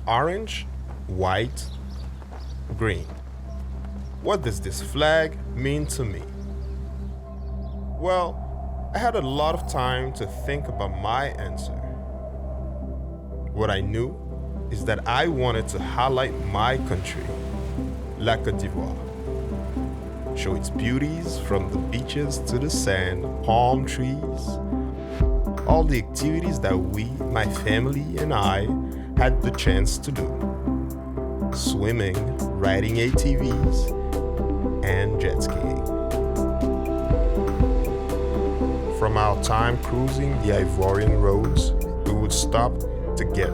Orange, white, green. What does this flag mean to me? Well, I had a lot of time to think about my answer. What I knew is that I wanted to highlight my country, La Côte d'Ivoire. Show its beauties from the beaches to the sand, palm trees, all the activities that we, my family, and I had the chance to do. Swimming, riding ATVs, and jet skiing. From our time cruising the Ivorian roads, we would stop to get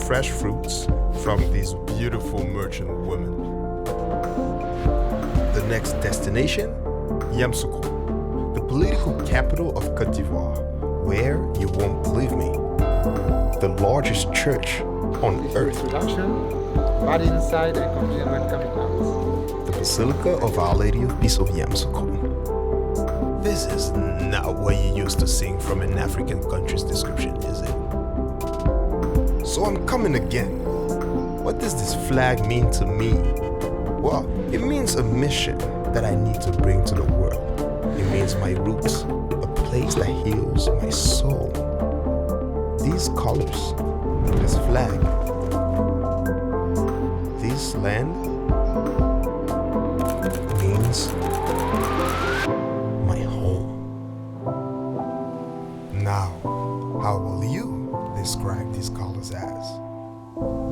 fresh fruits from these beautiful merchant women. The next destination, Yamoussoukro, the political capital of Côte d'Ivoire, where, you won't believe me, the largest church on earth. Body inside and complete when coming out. The Basilica of Our Lady of Peace of Yamoussoukro. This is not what you used to sing from an African country's description, is it? So I'm coming again. What does this flag mean to me? Well, it means a mission that I need to bring to the world. It means my roots, a place that heals my soul. These colors, this flag, this land means my home. Now, how will you describe these colors as?